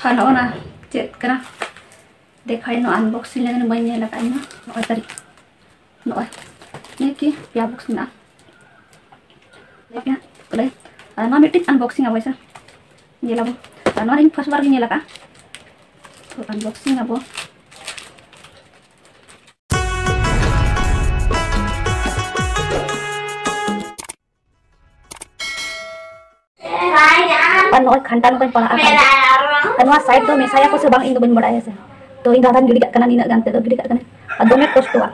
खाना ना चेक करा देखा नो अनबॉक्सिंग लगे बन लगा नो तारीख नो ये की पिया बॉक्स ना देखना कले ना मिट्टी अनबॉक्सिंग अब ऐसा ये ला ना इन फर्स्ट बार ये लगा तो अनबॉक्सिंग अब नो खंटान को पढ़ा नो साइड तो मेसाया को से बांग इन बन बड़ाया से तो इन दादा गिड़ी कना नीना गानते तो गिड़ी कना अदमे कष्टवा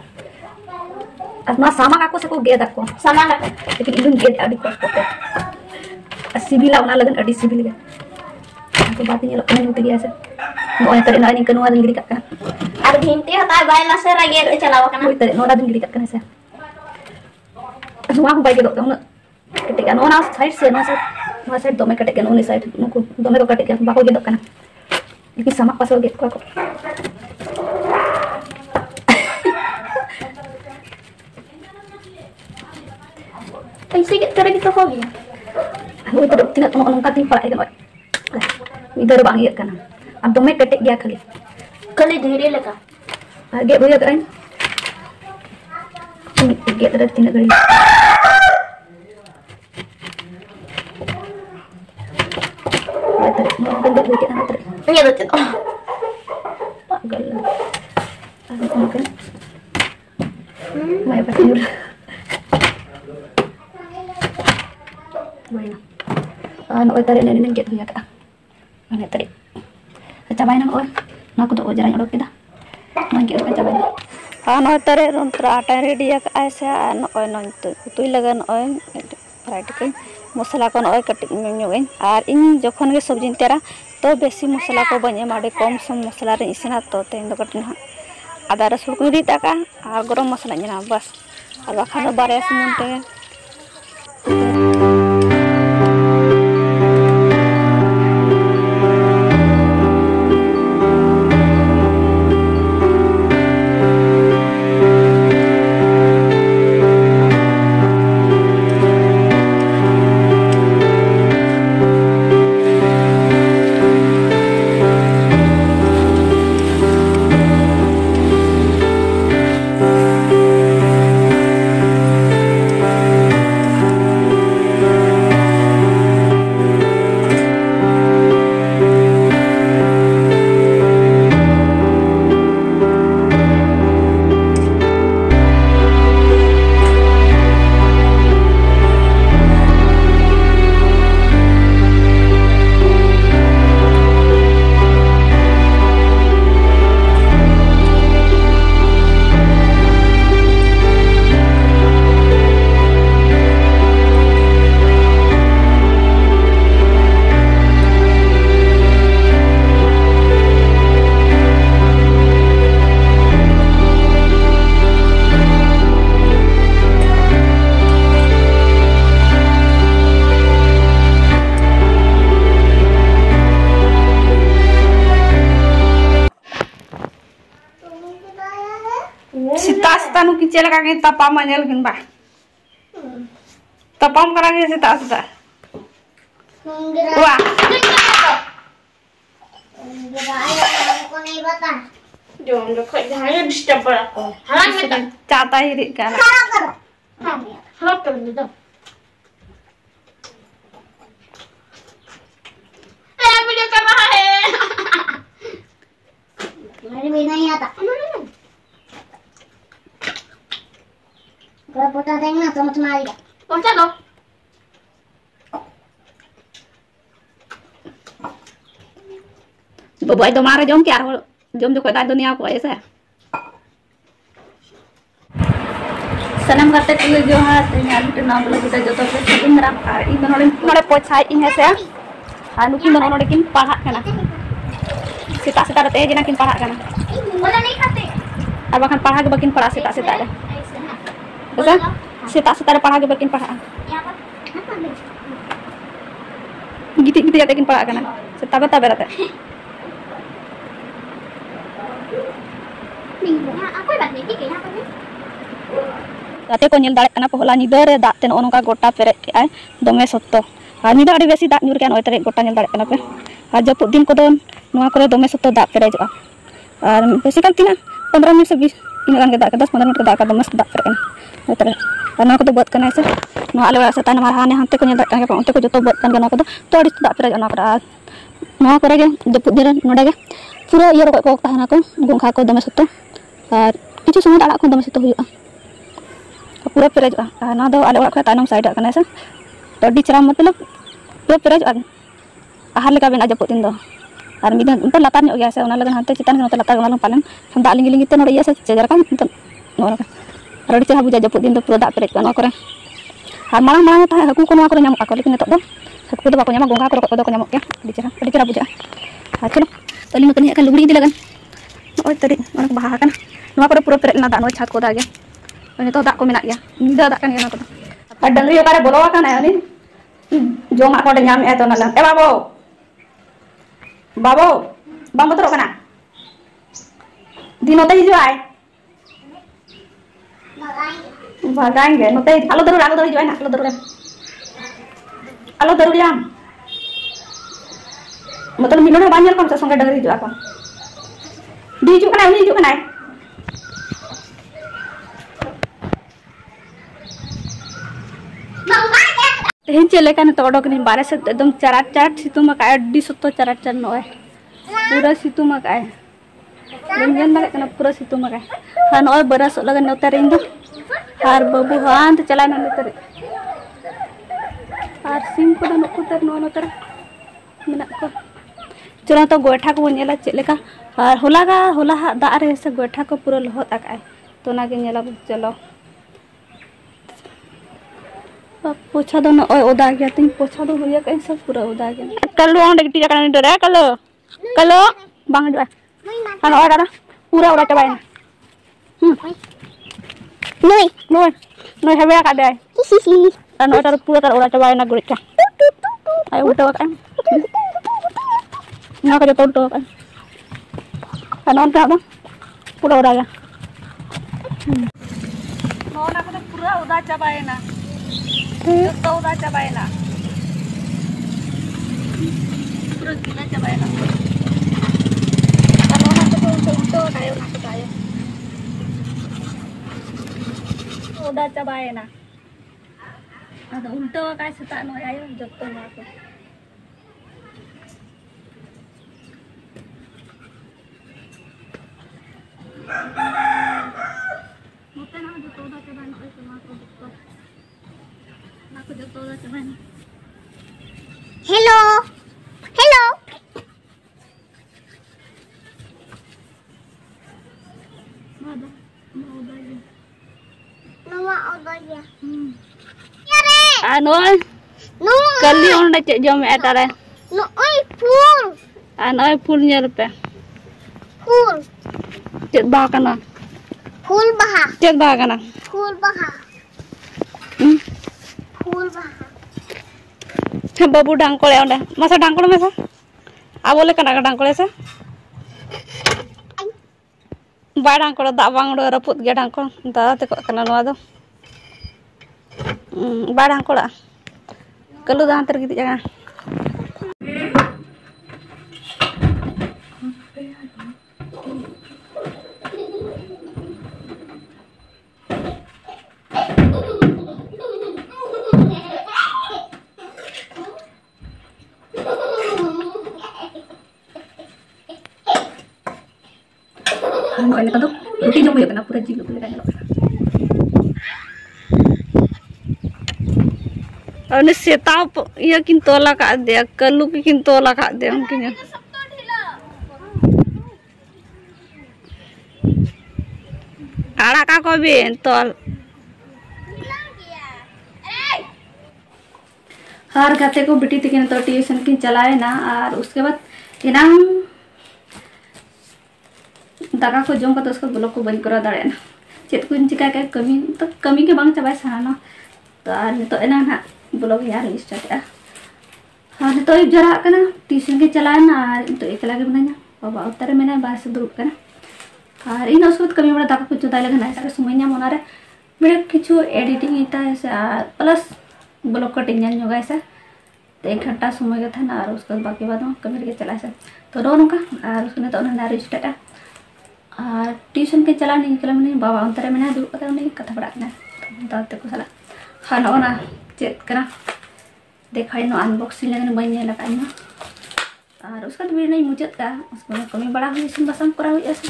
असना सामा काको से को गेद को सामा लेकिन इन गेद अडी कष्ट होते सिबिला उना लगन अडी सिबिल गे तो बात ये लोग नहीं उतरी ऐसे नो तरे ना इन कनुआ गिड़ी कना आर भिंती हता बाय मासे रा गेद चलावा कना होय तरे नो दादा गिड़ी कना से सुवा को बाय गेद तो केटे नो ना साइड से ना साइड दमे कटे के उनी साइड नुको दमे को कटे के बाको गेदो कना लेकिन sama pasal गेद को ऐसे गेद करे gitu हो गया वो तो तीन तो नongka tin pala ikan इधर बांग ये कना अब दमे कटे गया खाली धीरे लगा गेद हो गया गेद रे तीन गड़ी ini betul pagal makan mai pakai bueno oi tadi nenek gitu ya kak mana tadi cabain oi aku tuh jarang orok kita mangki orok cabain oi tadi rontra atai ready ya kak saya oi nonton itu lagan oi fried के मसला को नय cutting ᱧᱚᱜᱟᱹᱧ ᱟᱨ ᱤᱧ ᱡᱚᱠᱷᱚᱱ ᱜᱮ ᱥᱚᱵᱡᱤᱧ ᱛᱮᱭᱟᱨᱟ तो बेसी मसला को बने माडे कम सम मसला रे इसिना तो तेन दो कटिन हा आदा रसुन को दी ताका आ गरम मसला जना बस और बाखा बारे सुमन ते सीता नु किचे लगा के तपा मनेल किन बा तपाम करा के सीता वाह को नहीं बता जो हम लोग खाए डिस्टर्ब पड़ा को हां में चाहता ही रे क्या हां हां कर दो ए वीडियो कर रहा है मेरे भी नहीं आता kalau potong tengah sama cemari potong dong bawa itu marah jom kiar jom juga tak dunia aku ऐसा सनम करते तुझे जो है तेरे तो नाम बोला kita जो तो फिर मेरा इन दोनों ने पोछाई इन है से हाँ नुकिन दोनों ने किन पढ़ा करना सीता सीता रहते हैं जिन्हें किन पढ़ा करना बोला नहीं खाते अब अखन पढ़ा के बकिन पढ़ा सीता सीता ऐसा सीता सीता पढ़ा के बकिन पढ़ा गिटी गिटी जाते किन पढ़ा करना सीता बता बेरते जाते को नेल दाड़े कना पहला निदा रे दाते नोनका गोटा पेरे के आय दमे सत्तो आ निदा आडी बेसी दाग न्यूर के नय तरे गोटा नेल दाड़े कना पे आ जपुद दिन को ᱱᱚᱣᱟ ᱠᱚᱨᱮ ᱫᱚᱢᱮ ᱥᱚᱛᱚ ᱫᱟᱜ ᱯᱮᱨᱮᱡᱚᱜᱼᱟ ᱟᱨ ᱵᱮᱥᱤ ᱠᱟᱱ ᱛᱤᱱᱟᱹᱜ 15 मिनट से 20 ᱤᱱᱟᱹᱜ ᱜᱟᱱ ᱜᱮ ᱫᱟᱜ ᱠᱮᱫᱟ 10 15 मिनट ᱫᱟᱜ ᱠᱮᱫᱟ ᱫᱚᱢᱮ ᱫᱟᱜ ᱯᱮᱨᱮᱡ ᱠᱟᱱᱟ ᱱᱚᱛᱮ ᱟᱨ ᱱᱚᱣᱟ ᱠᱚᱫᱚ ᱵᱟᱹᱫ ᱠᱟᱱᱟ ᱥᱮ ᱱᱚᱣᱟ ᱟᱞᱮ ᱚᱲᱟᱜ ᱥᱮ ᱛᱟᱭᱱᱚᱢ ᱦᱟᱱᱮ ᱦᱟᱱᱛᱮ ᱠᱚ ᱧᱮᱞ ᱫᱟᱲᱮᱭᱟᱜ ᱠᱟᱱ ᱜᱮᱭᱟ ᱚᱱᱛᱮ ᱠᱚ ᱡᱚᱛᱚ ᱵᱟᱹᱫ ᱠᱟᱱ ᱜᱮᱭᱟ ᱱᱚᱣᱟ ᱠᱚᱫᱚ ᱛᱚ ᱟᱹᱰᱤ ᱫᱟᱜ ᱯᱮᱨᱮᱡᱚᱜᱼᱟ ᱱᱚᱣᱟ ᱠᱚᱨᱮ ᱟᱨ ᱱᱚᱣᱟ ᱠᱚᱨᱮ ᱜᱮ ᱡᱟᱹᱯᱩᱫ ᱫᱤᱱ ᱱᱚᱰᱮ ᱜᱮ ᱯᱩᱨᱟᱹ ᱤᱭᱟᱹ ᱨᱚᱠᱚᱡ ᱠᱚ ᱛᱟᱦᱮᱱᱟ ᱠᱚ ᱜᱚᱸᱜᱷᱟ ᱠᱚ ᱫᱚᱢᱮ ᱥᱚᱛᱚ ᱟᱨ ᱠᱤᱪᱷᱩ ᱥᱚᱢᱚᱭ ᱟᱲᱟᱜ ᱠᱚ ᱫᱚᱢᱮ ᱥᱚᱛᱚ ᱦᱩᱭᱩᱜᱼᱟ पूरा पेरेजोगा ना दो आले ओड़ा तायनम साइड कना से तो अड्डी चरा मतलब पूरा पेरेजोगा आहार लेका बेना जपो दिन दो और मिद उनते लातार ᱧᱚᱜ गया से ओना लगन हानते चितान नते लातार ओना पालन हम दा लिंगी लिंगी ते नोड़े से चेजार का नोरा और अड्डी चरा बुझा जपो दिन दो पूरा दा पेरेज का नो करे और मांग मांग ता हाकू को नोआ करे ᱧᱟᱢᱚᱜ ᱟᱠᱚ लेकिन नितो दो हाकू दो बाको ᱧᱟᱢᱟ गोंगा को ᱧᱟᱢᱚᱜ गया अड्डी चरा बुझा चलो तली नते हेका लुगड़ी दि लगन ओय तरी ओना बाहा कन नोआ करे पूरा पेरेज ना दा नो छात को दागे नितो दा को मेना गया निदा दा kan gena ko আর ডাঙ্গরি ওকারে বলো কানা আমি জমা করে ñam এত না এ বাবু বাবু বাম বতর কানা দিনতে হিজু আয় ভাগাएंगे नते আলো ধরু হিজু আয় না আলো ধরু যাম मतलब मिनो ना बाñal kon sa संगे Dangri हिजु ako di hijuk kana uni hijuk kana तेहन चलेका तो ओडक नहीं बारे से एकदम चराट चराट सितुम का अड्डी सत्तो चराट चर नोय पूरा सितुम का लंजन लगे कना पूरा सितुम का हां नोय बरस लगन नोते रेन दो हार बाबू हां तो चला ना नोते हार सिम को नको तर नो नोते मेना को चला तो गोठा को नेला चलेका और होला दा रे से गोठा को पूरा लहत आकाय तो ना के नेला चलो पोछा दो ना ओय ओदा गया तिन पोछा दो होया कैसे पूरा ओदा गया कलो ओंडे गिटी जका नि डरे कलो बांग जो हां ओय दादा पूरा ओदा चबाय नोय हेबे का दे हां ओय दादा पूरा कर ओदा चबाय ना गुड़िका ay uto ka ना का जो तो का हां ओन का बा पूरा ओदा गया नोना को पूरा ओदा चबाय ना तो उदा चबायना पूरा गीला चबायना kalau nak तो kayo udah चबायना ada unto kay sa tano ayo jotto na ako mote na jotto udah चबायना ay sama ko jotto aku jotto udah चबायना hello hello Anoy no kali onda cek jom etare no oi full anoy full nyel pe full cek bah kana full baha cek bah kana full baha full baha babu dangkol ya onda masa dangkol masa abole kana dangkol sa ba dangkol da bang do raput ge dangkol da te ko kana no ado barang kola kalau dah antar gitu jangan ini kan tuh rutin jom ya kena pura jilu boleh kan अने सेताप ये किन तोला का दे कल्लू की किन तोला का दे उनकिन आड़ा का को भी तोल हर गाते को बेटी तक तो ट्यूशन किन चलाए ना और उसके बाद इनाम दागा को जम का तो उसको ब्लॉक को बंद करा दाड़े ना चेत को चिका के कमी के बांग चबाय साना तो आर तो एना ना ब्लॉग यार स्टार्ट है हाँ तो जरा करना ट्यूशन के चलाए ना तो एकला के बनाया बाबा उतर मैंने बाहर से दुरुब करना और इन उसको कमी बड़ा दाका कुछ दाई लगना है समय मना रे मेरे किछु एडिटिंग इता है से प्लस ब्लॉग कटिंग जोगा है तो 1 घंटा समय का था ना और उसके बाकी बाद में कमी के चला से तो रो नौका और उसने तो नारी स्टार्ट और ट्यूशन के चला नहीं निकला मैंने बाबा अंतरे में दुड़ कता उन्हें कथा पड़ा ना दाते को सला हाँ ना चेक करा देखा नो अनबॉक्सिंग लगन बन लगा और उसका तो वीडियो नहीं मुझे का उसको कमी बड़ा हुई इसी बसंग करा हुई ऐसे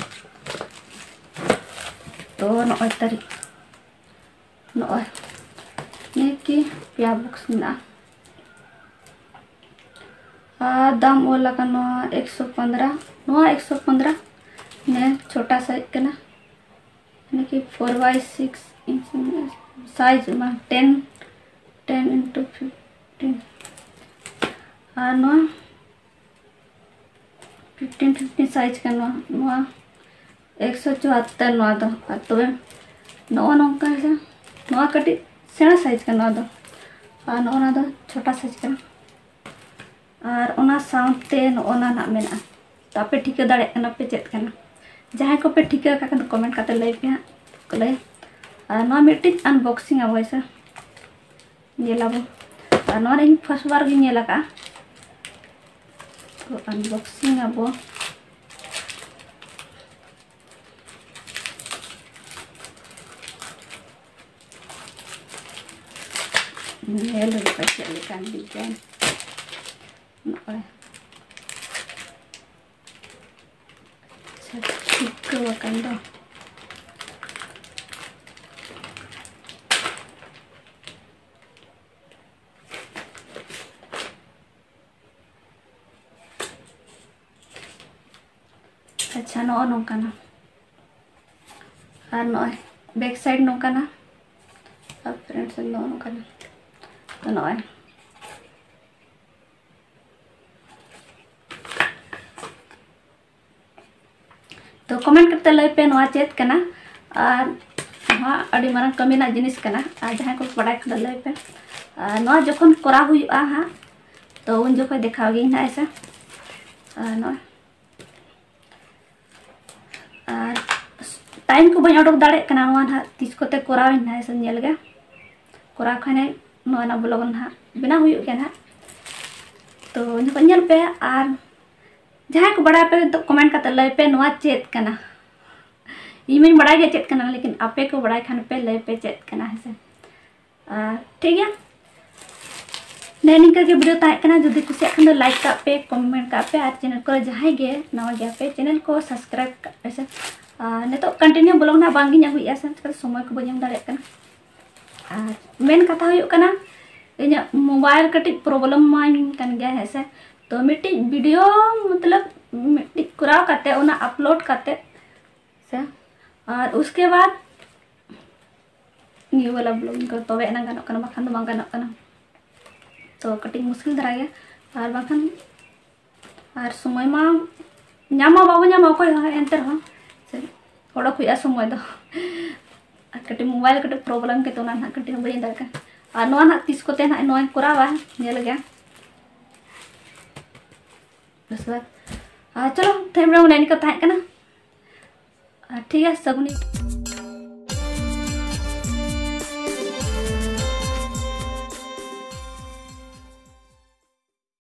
तो नॉय तारीख नॉय ने की पिया बॉक्स ना दाम वाला का नो 115 ने छोटा साइज का ना यानी कि 4x6 इंच साइज में 10 × 15 और नो 15 साइज का नो 174 नो दो तब नो नौका नो कटी सेना साइज का नो दो और नो दो छोटा साइज का और ओना साउंडते नोना ना मेना तो आपे ठिका दाड़े कना पे चेत कना जहां को पे ठिका का कमेंट करते लई पे को लई और नो मिट्टी अनबॉक्सिंग अब ऐसा ये लाबो और नो रे फर्स्ट बार गी नेला का तो अनबॉक्सिंग अब नेल रे पैसे लेकान डिजाइन Wakanda. अच्छा नो नौकाना और नो बैक साइड नौकाना और फ्रंट साइड नो नौकाना तो नो तो कमेंट करते लय पे नवा चेत कना और नवा अड़ी मारन कमी ना जिनिस कना और जहां को पढ़ाई खदा लय पे नवा जखन करा हुआ हां तो उन जो पे देखाओगे ना ऐसा नवा और टाइम को बन ऑर्डर दाड़े कना नवा ना तीस कोते कराव ना ऐसा नेल गे करा खाने नवा ना ब्लॉग ना बिना हुई के ना तो उनको नेल पे और जहाँ को बड़ा पे तो कमेंट करते लय पे नवा चेत कना इमें बड़ा के चेत कना लेकिन आपे को बड़ा खान पे लय पे चेत कना है से ठीक है ने निका के वीडियो ताहे कना जदी कुछ खान दो लाइक का पे कमेंट का पे और चैनल को जहां गे नवा गया पे चैनल को सब्सक्राइब का ऐसे ने तो कंटिन्यू ब्लॉग ना बांगी ना हुई ऐसे तो समय को बजम दाड़े कना मेन कथा हुई कना इना मोबाइल कटी प्रॉब्लम मान कन गया है से तो मिट्टी वीडियो मतलब मिट्टी कराव करते उना अपलोड करते से और उसके बाद ये वाला ब्लॉग को तबे ना गानो कना बखान दो गानो कना तो कटिंग मुश्किल धरा गया और बखान और समय मा न्यामा बाबू न्यामा को एंटर हो से थोड़ा खुया समय दो कटी मोबाइल कटी प्रॉब्लम के तो ना कटी बजे दरका और नो ना 30 को ते ना नो करावा नेल गया बस चलो थैम रंग नहीं का ठीक है सगुनी।